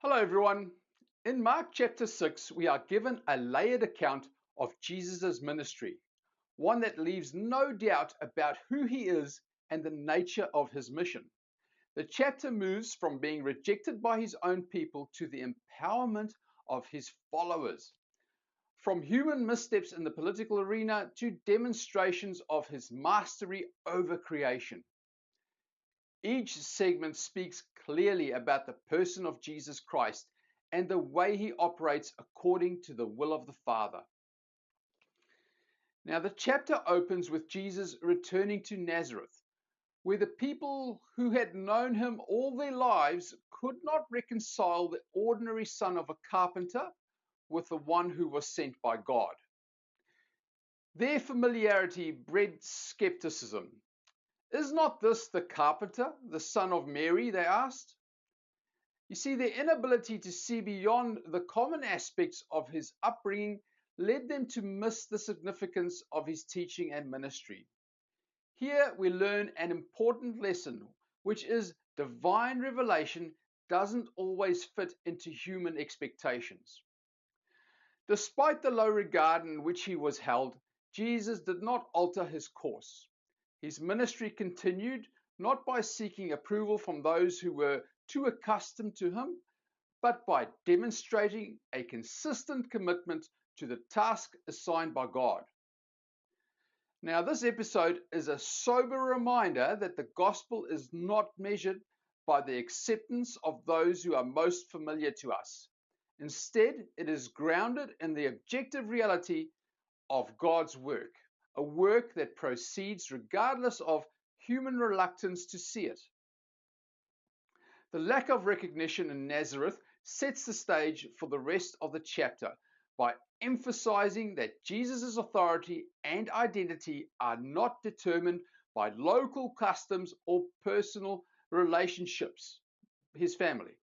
Hello, everyone. In Mark chapter 6, we are given a layered account of Jesus' ministry, one that leaves no doubt about who he is and the nature of his mission. The chapter moves from being rejected by his own people to the empowerment of his followers, from human missteps in the political arena to demonstrations of his mastery over creation. Each segment speaks clearly about the person of Jesus Christ and the way he operates according to the will of the Father. Now, the chapter opens with Jesus returning to Nazareth, where the people who had known him all their lives could not reconcile the ordinary son of a carpenter with the one who was sent by God. Their familiarity bred skepticism. Is not this the carpenter, the son of Mary? They asked. You see, their inability to see beyond the common aspects of his upbringing led them to miss the significance of his teaching and ministry. Here we learn an important lesson, which is divine revelation doesn't always fit into human expectations. Despite the low regard in which he was held, Jesus did not alter his course. His ministry continued, not by seeking approval from those who were too accustomed to him, but by demonstrating a consistent commitment to the task assigned by God. Now, this episode is a sober reminder that the gospel is not measured by the acceptance of those who are most familiar to us. Instead, it is grounded in the objective reality of God's work, a work that proceeds regardless of human reluctance to see it. The lack of recognition in Nazareth sets the stage for the rest of the chapter by emphasizing that Jesus' authority and identity are not determined by local customs or personal relationships, his family.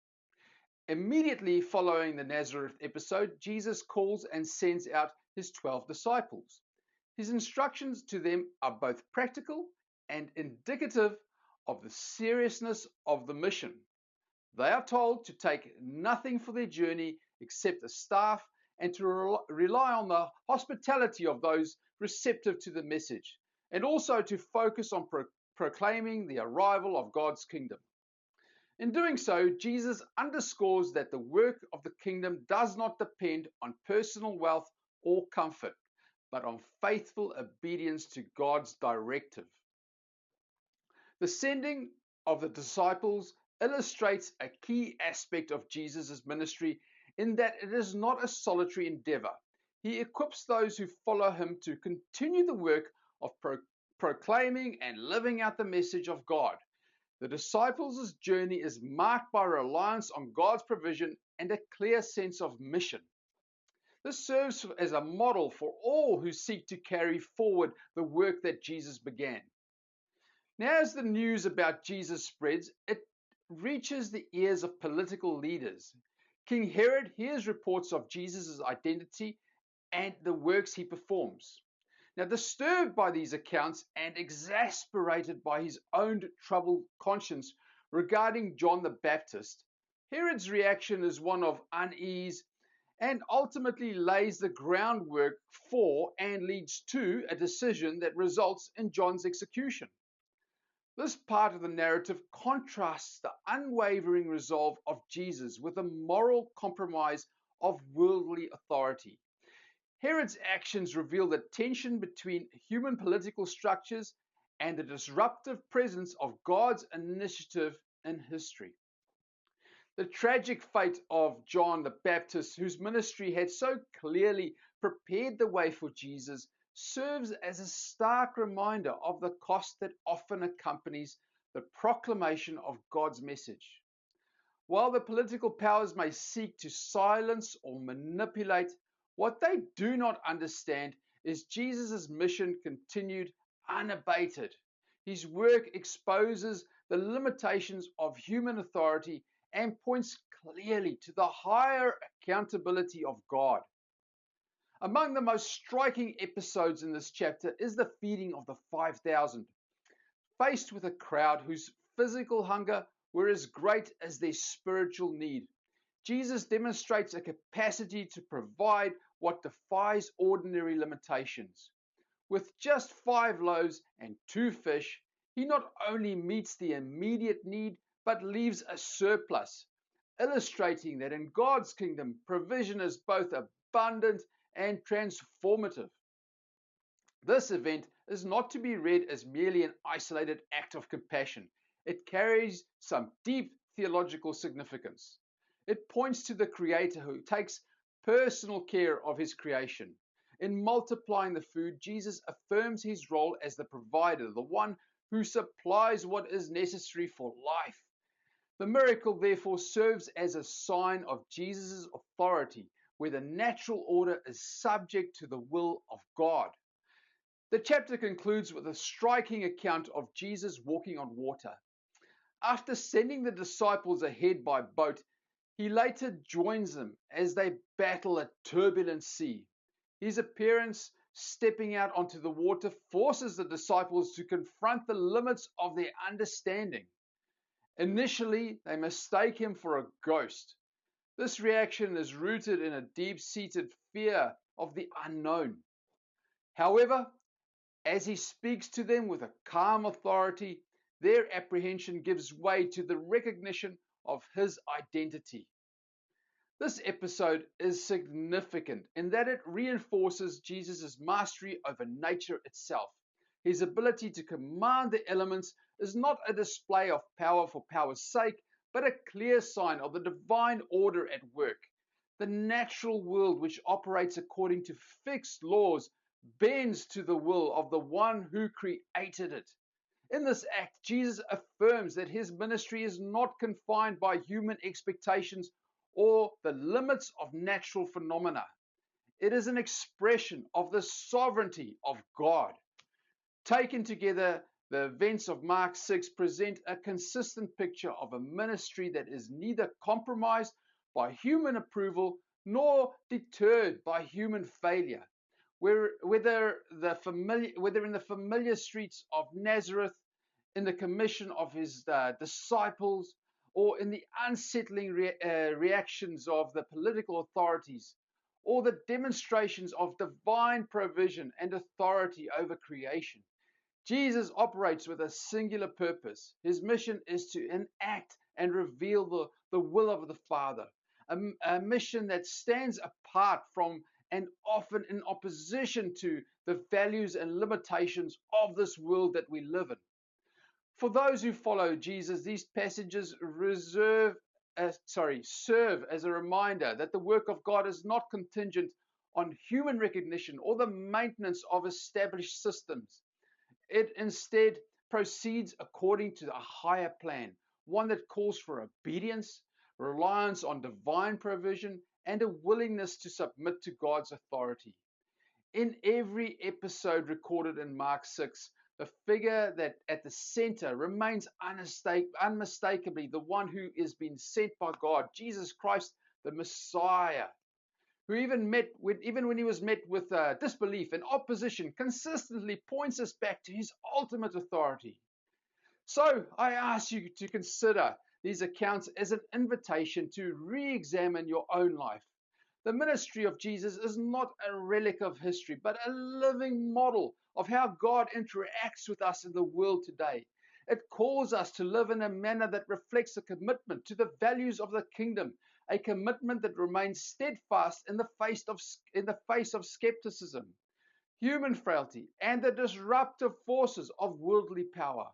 Immediately following the Nazareth episode, Jesus calls and sends out his 12 disciples. His instructions to them are both practical and indicative of the seriousness of the mission. They are told to take nothing for their journey except a staff and to rely on the hospitality of those receptive to the message, and also to focus on proclaiming the arrival of God's kingdom. In doing so, Jesus underscores that the work of the kingdom does not depend on personal wealth or comfort, but on faithful obedience to God's directive. The sending of the disciples illustrates a key aspect of Jesus' ministry in that it is not a solitary endeavor. He equips those who follow him to continue the work of proclaiming and living out the message of God. The disciples' journey is marked by reliance on God's provision and a clear sense of mission. This serves as a model for all who seek to carry forward the work that Jesus began. Now, as the news about Jesus spreads, it reaches the ears of political leaders. King Herod hears reports of Jesus' identity and the works he performs. Now, disturbed by these accounts and exasperated by his own troubled conscience regarding John the Baptist, Herod's reaction is one of unease and ultimately lays the groundwork for and leads to a decision that results in John's execution. This part of the narrative contrasts the unwavering resolve of Jesus with the moral compromise of worldly authority. Herod's actions reveal the tension between human political structures and the disruptive presence of God's initiative in history. The tragic fate of John the Baptist, whose ministry had so clearly prepared the way for Jesus, serves as a stark reminder of the cost that often accompanies the proclamation of God's message. While the political powers may seek to silence or manipulate, what they do not understand is Jesus' mission continued unabated. His work exposes the limitations of human authority and points clearly to the higher accountability of God. Among the most striking episodes in this chapter is the feeding of the 5,000. Faced with a crowd whose physical hunger were as great as their spiritual need, Jesus demonstrates a capacity to provide what defies ordinary limitations. With just 5 loaves and 2 fish, he not only meets the immediate need, but leaves a surplus, illustrating that in God's kingdom, provision is both abundant and transformative. This event is not to be read as merely an isolated act of compassion. It carries some deep theological significance. It points to the Creator who takes personal care of his creation. In multiplying the food, Jesus affirms his role as the provider, the one who supplies what is necessary for life. The miracle, therefore, serves as a sign of Jesus' authority, where the natural order is subject to the will of God. The chapter concludes with a striking account of Jesus walking on water. After sending the disciples ahead by boat, he later joins them as they battle a turbulent sea. His appearance stepping out onto the water forces the disciples to confront the limits of their understanding. Initially, they mistake him for a ghost. This reaction is rooted in a deep-seated fear of the unknown. However, as he speaks to them with a calm authority, their apprehension gives way to the recognition of his identity. This episode is significant in that it reinforces Jesus' mastery over nature itself. His ability to command the elements is not a display of power for power's sake, but a clear sign of the divine order at work. The natural world, which operates according to fixed laws, bends to the will of the one who created it. In this act, Jesus affirms that his ministry is not confined by human expectations or the limits of natural phenomena. It is an expression of the sovereignty of God. Taken together, the events of Mark 6 present a consistent picture of a ministry that is neither compromised by human approval nor deterred by human failure. Whether in the familiar streets of Nazareth, in the commission of his disciples, or in the unsettling reactions of the political authorities, or the demonstrations of divine provision and authority over creation, Jesus operates with a singular purpose. His mission is to enact and reveal the will of the Father, a mission that stands apart from and often in opposition to the values and limitations of this world that we live in. For those who follow Jesus, these passages serve as a reminder that the work of God is not contingent on human recognition or the maintenance of established systems. It instead proceeds according to a higher plan, one that calls for obedience, reliance on divine provision, and a willingness to submit to God's authority. In every episode recorded in Mark 6, the figure that at the center remains unmistakably the one who is being sent by God, Jesus Christ, the Messiah, who even when he was met with disbelief and opposition, consistently points us back to his ultimate authority. So I ask you to consider these accounts as an invitation to re-examine your own life. The ministry of Jesus is not a relic of history, but a living model of how God interacts with us in the world today. It calls us to live in a manner that reflects a commitment to the values of the kingdom, a commitment that remains steadfast in the face of skepticism, human frailty, and the disruptive forces of worldly power.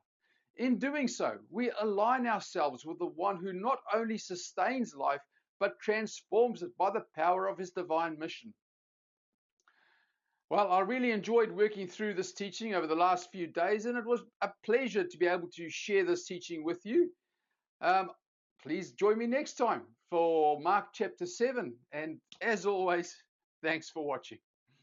In doing so, we align ourselves with the one who not only sustains life, but transforms it by the power of his divine mission. Well, I really enjoyed working through this teaching over the last few days, and it was a pleasure to be able to share this teaching with you. Please join me next time for Mark chapter 7. And as always, thanks for watching.